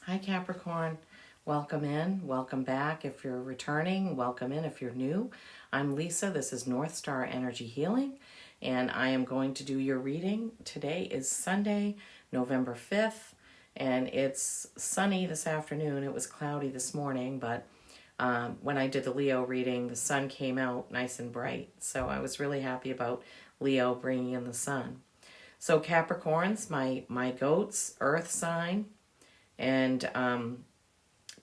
Hi Capricorn, welcome in, welcome back if you're returning, welcome in if you're new. I'm Lisa, this is North Star Energy Healing, and I am going to do your reading. Today is Sunday, November 5th, and it's sunny this afternoon. It was cloudy this morning, but when I did the Leo reading, the sun came out nice and bright, so I was really happy about Leo bringing in the sun. So Capricorns, my goats, earth sign, and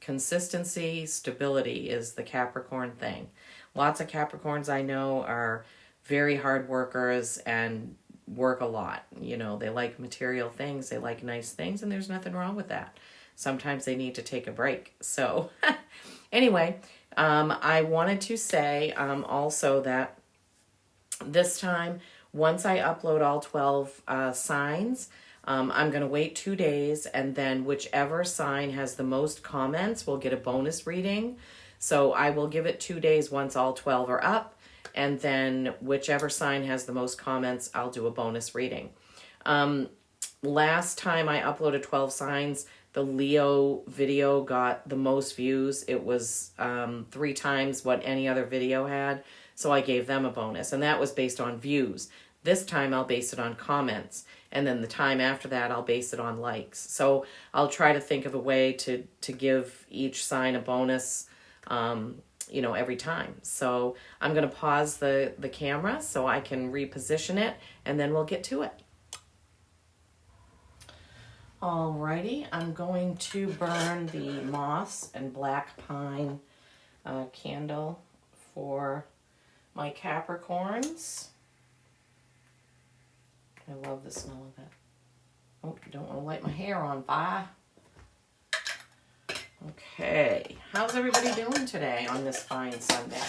consistency, stability is the Capricorn thing. Lots of Capricorns I know are very hard workers and work a lot. You know, they like material things, they like nice things, and there's nothing wrong with that. Sometimes they need to take a break. So anyway, I wanted to say also that this time, once I upload all 12 signs, I'm going to wait 2 days, and then whichever sign has the most comments will get a bonus reading. So I will give it 2 days once all 12 are up, and then whichever sign has the most comments, I'll do a bonus reading. Last time I uploaded 12 signs, the Leo video got the most views. It was 3 times what any other video had, so I gave them a bonus, and that was based on views. This time I'll base it on comments, and then the time after that I'll base it on likes. So I'll try to think of a way to give each sign a bonus, every time. So I'm going to pause the camera so I can reposition it, and then we'll get to it. Alrighty, I'm going to burn the moss and black pine candle for my Capricorns. I love the smell of it. Oh, don't want to light my hair on fire. Okay, how's everybody doing today on this fine Sunday?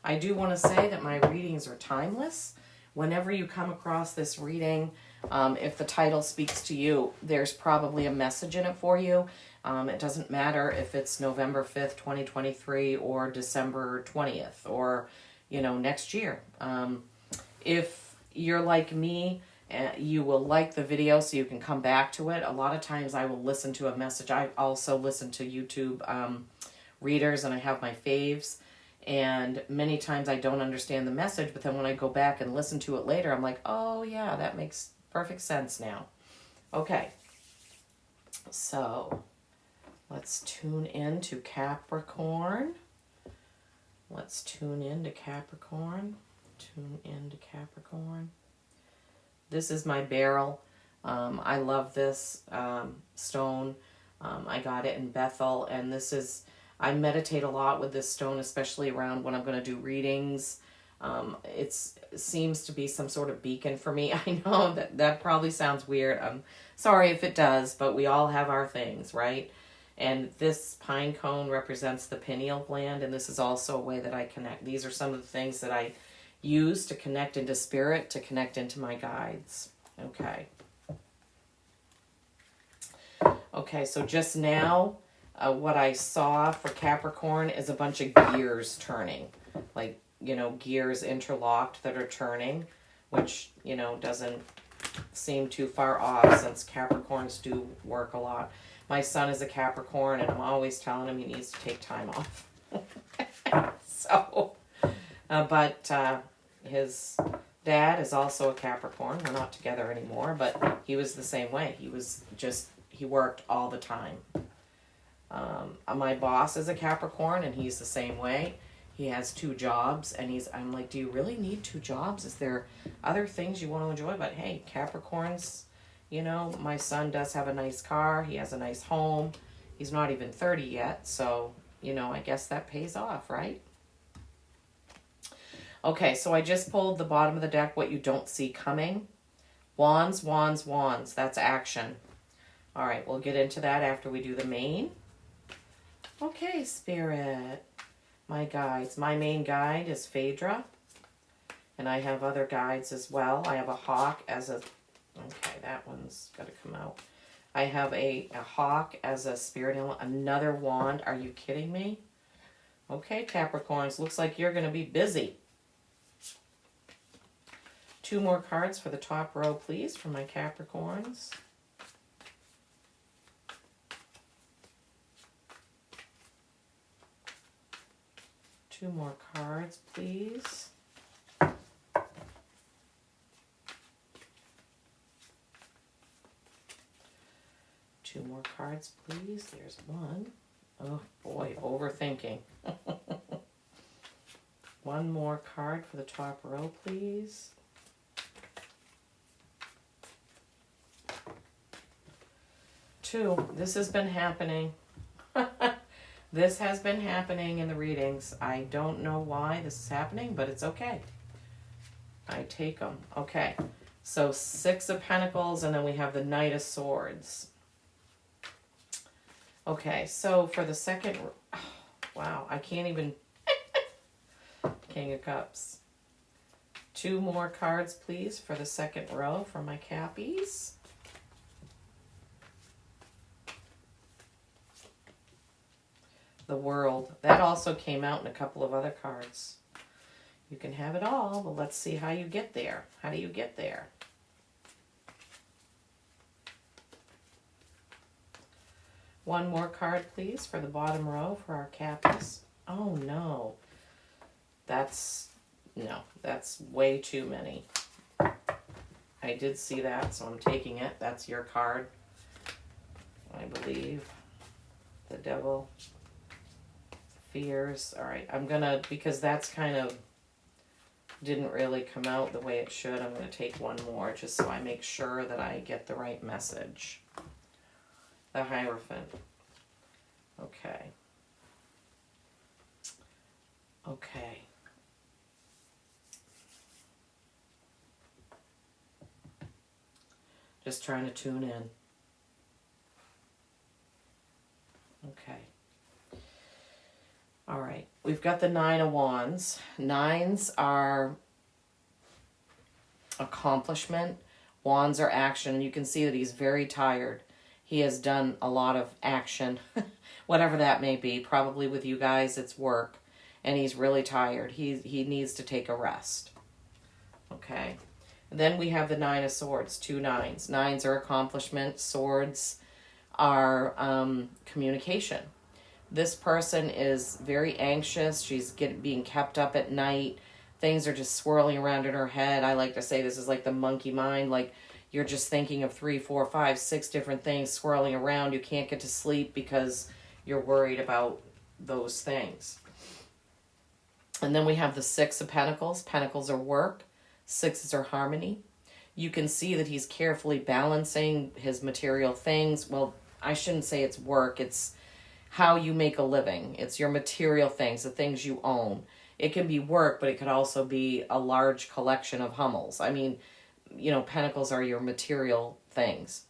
I do want to say that my readings are timeless. Whenever you come across this reading, if the title speaks to you, there's probably a message in it for you. It doesn't matter if it's November 5th, 2023 or December 20th or, next year. If you're like me, you will like the video so you can come back to it. A lot of times I will listen to a message. I also listen to YouTube readers, and I have my faves. And many times I don't understand the message, but then when I go back and listen to it later, I'm like, oh yeah, that makes perfect sense now. Okay, so let's tune in to Capricorn. Let's tune in to Capricorn. Tune in to Capricorn. This is my beryl. I love this stone. I got it in Bethel, and I meditate a lot with this stone, especially around when I'm going to do readings. It seems to be some sort of beacon for me. I know that probably sounds weird. I'm sorry if it does, but we all have our things, right? And this pine cone represents the pineal gland, and this is also a way that I connect. These are some of the things that I use to connect into spirit, to connect into my guides. Okay, so just now, what I saw for Capricorn is a bunch of gears turning. Like, gears interlocked that are turning, which, doesn't seem too far off since Capricorns do work a lot. My son is a Capricorn, and I'm always telling him he needs to take time off. But his dad is also a Capricorn. We're not together anymore, but he was the same way. He worked all the time. My boss is a Capricorn, and he's the same way. He has 2 jobs, and I'm like, do you really need 2 jobs? Is there other things you want to enjoy? But hey, Capricorns, my son does have a nice car. He has a nice home. He's not even 30 yet, so, I guess that pays off, right? Okay, so I just pulled the bottom of the deck, what you don't see coming. Wands, wands, wands. That's action. All right, we'll get into that after we do the main. Okay, Spirit. My guides. My main guide is Phaedra. And I have other guides as well. I have a hawk as a... Okay, that one's got to come out. I have a hawk as a spirit animal. Another wand. Are you kidding me? Okay, Capricorns. Looks like you're going to be busy. 2 more cards for the top row, please, for my Capricorns. 2 more cards, please. 2 more cards, please. There's 1. Oh boy, overthinking. 1 more card for the top row, please. 2. This has been happening. This has been happening in the readings. I don't know why this is happening, but it's okay. I take them. Okay. So 6 of Pentacles, and then we have the Knight of Swords. Okay, so for the second... Oh, wow, I can't even... King of Cups. 2 more cards, please, for the second row for my Cappies. The World. That also came out in a couple of other cards. You can have it all, but let's see how you get there. How do you get there? One more card, please, for the bottom row for our Cappies. Oh, no. That's way too many. I did see that, so I'm taking it. That's your card, I believe. The Devil. Fears. All right, I'm going to, because that's kind of didn't really come out the way it should, I'm going to take 1 more just so I make sure that I get the right message. The Hierophant. Okay. Okay. Just trying to tune in. Okay. All right. We've got the 9 of Wands. 9s are accomplishment. Wands are action. You can see that he's very tired. He has done a lot of action, whatever that may be. Probably with you guys, it's work. And he's really tired. He needs to take a rest. Okay. And then we have the 9 of Swords, 2 9s. 9s are accomplishment. Swords are communication. This person is very anxious. She's being kept up at night. Things are just swirling around in her head. I like to say this is like the monkey mind. Like you're just thinking of 3, 4, 5, 6 different things swirling around. You can't get to sleep because you're worried about those things. And then we have the 6 of Pentacles. Pentacles are work. 6s are harmony. You can see that he's carefully balancing his material things. Well, I shouldn't say it's work. It's how you make a living. It's your material things, the things you own. It can be work, but it could also be a large collection of Hummels. I mean, you know, Pentacles are your material things.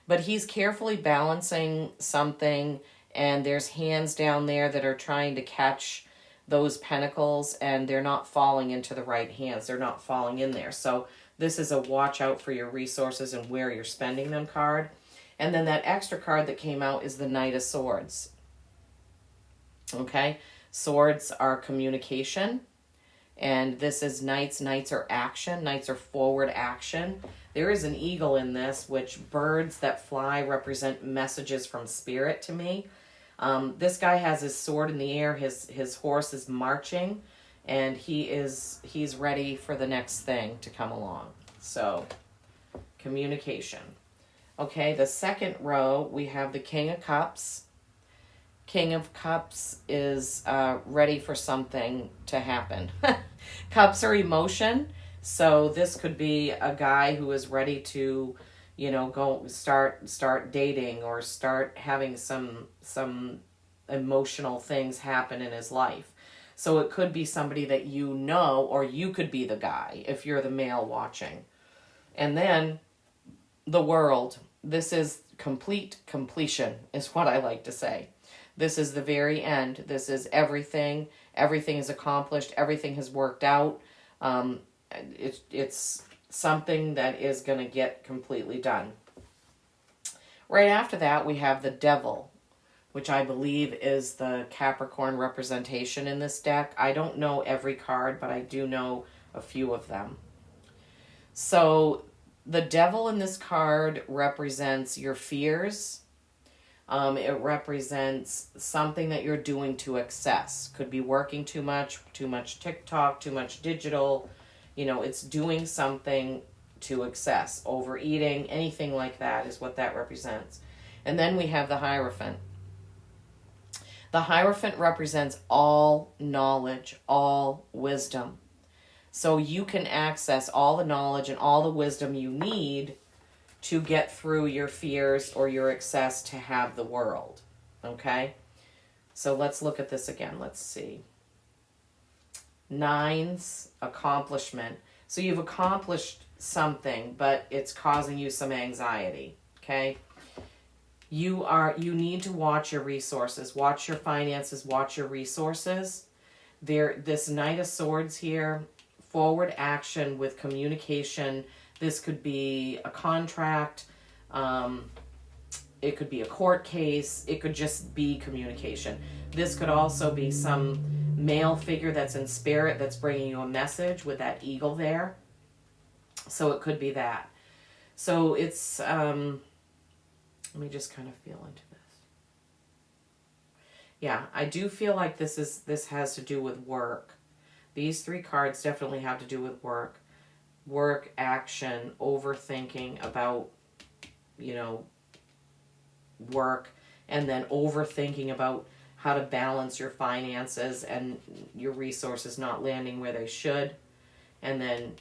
But he's carefully balancing something, and there's hands down there that are trying to catch those Pentacles, and they're not falling into the right hands. They're not falling in there. So this is a watch out for your resources and where you're spending them card. And then that extra card that came out is the Knight of Swords. Okay, swords are communication, and this is knights. Knights are action. Knights are forward action. There is an eagle in this, which birds that fly represent messages from spirit to me. This guy has his sword in the air. His horse is marching, and he's ready for the next thing to come along. So, communication. Okay, the second row, we have the King of Cups. King of Cups is ready for something to happen. Cups are emotion, so this could be a guy who is ready to, you know, go start dating or start having some emotional things happen in his life. So it could be somebody that you know, or you could be the guy if you're the male watching. And then the World. This is completion is what I like to say. This is the very end. This is everything. Everything is accomplished. Everything has worked out. It's something that is going to get completely done. Right after that, we have the Devil, which I believe is the Capricorn representation in this deck. I don't know every card, but I do know a few of them. So the Devil in this card represents your fears. It represents something that you're doing to excess. Could be working too much TikTok, too much digital. It's doing something to excess. Overeating, anything like that is what that represents. And then we have the Hierophant. The Hierophant represents all knowledge, all wisdom. So you can access all the knowledge and all the wisdom you need to get through your fears or your excess to have the world. Okay? So let's look at this again. Let's see. 9's accomplishment. So you've accomplished something, but it's causing you some anxiety. Okay? You need to watch your resources, watch your finances, watch your resources. This Knight of Swords here, forward action with communication. This could be a contract. It could be a court case. It could just be communication. This could also be some male figure that's in spirit that's bringing you a message with that eagle there. So it could be that. So it's, let me just kind of feel into this. Yeah, I do feel like this has to do with work. These 3 cards definitely have to do with work. Work, action, overthinking about, work, and then overthinking about how to balance your finances and your resources not landing where they should. And then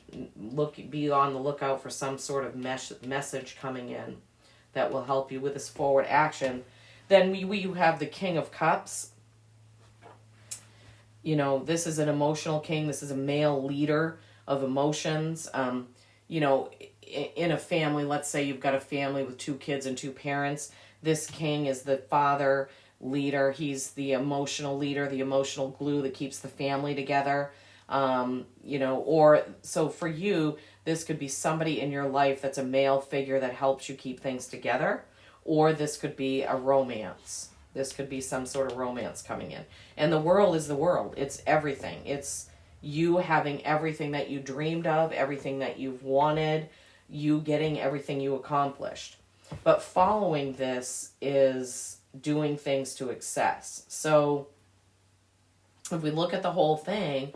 be on the lookout for some sort of message coming in that will help you with this forward action. Then you have the King of Cups. This is an emotional king. This is a male leader of emotions. In a family, let's say you've got a family with 2 kids and 2 parents. This king is the father leader. He's the emotional leader, the emotional glue that keeps the family together. Or so for you, this could be somebody in your life that's a male figure that helps you keep things together. Or this could be a romance. This could be some sort of romance coming in. And the world is the world. It's everything. It's you having everything that you dreamed of, everything that you've wanted, you getting everything you accomplished. But following this is doing things to excess. So if we look at the whole thing,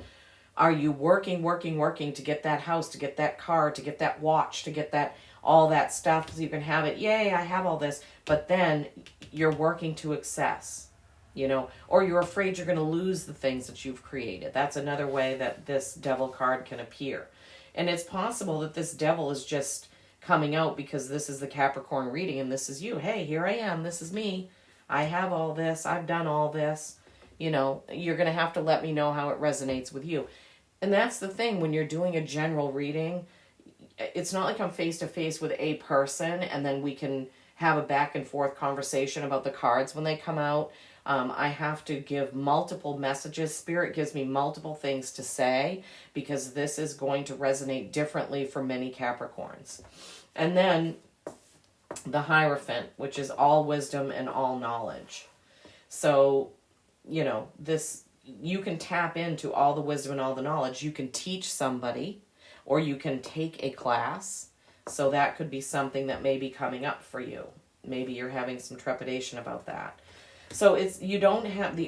are you working to get that house, to get that car, to get that watch, to get that all that stuff so you can have it? Yay, I have all this. But then you're working to excess, or you're afraid you're going to lose the things that you've created. That's another way that this Devil card can appear. And it's possible that this Devil is just coming out because this is the Capricorn reading and this is you. Hey, here I am. This is me. I have all this. I've done all this. You're going to have to let me know how it resonates with you. And that's the thing, when you're doing a general reading, it's not like I'm face to face with a person and then we can have a back and forth conversation about the cards when they come out. I have to give multiple messages. Spirit gives me multiple things to say because this is going to resonate differently for many Capricorns. And then the Hierophant, which is all wisdom and all knowledge. So, this, you can tap into all the wisdom and all the knowledge. You can teach somebody or you can take a class. So that could be something that may be coming up for you. Maybe you're having some trepidation about that. So you don't have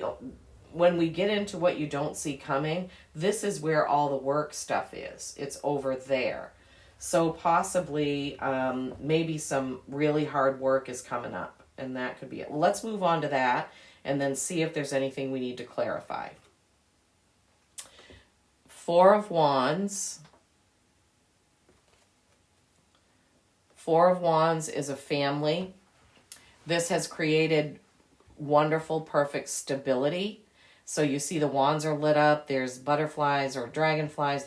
when we get into what you don't see coming, this is where all the work stuff is. It's over there. So possibly, maybe some really hard work is coming up, and that could be it. Well, let's move on to that and then see if there's anything we need to clarify. 4 of Wands. 4 of Wands is a family. This has created wonderful, perfect stability. So you see the wands are lit up. There's butterflies or dragonflies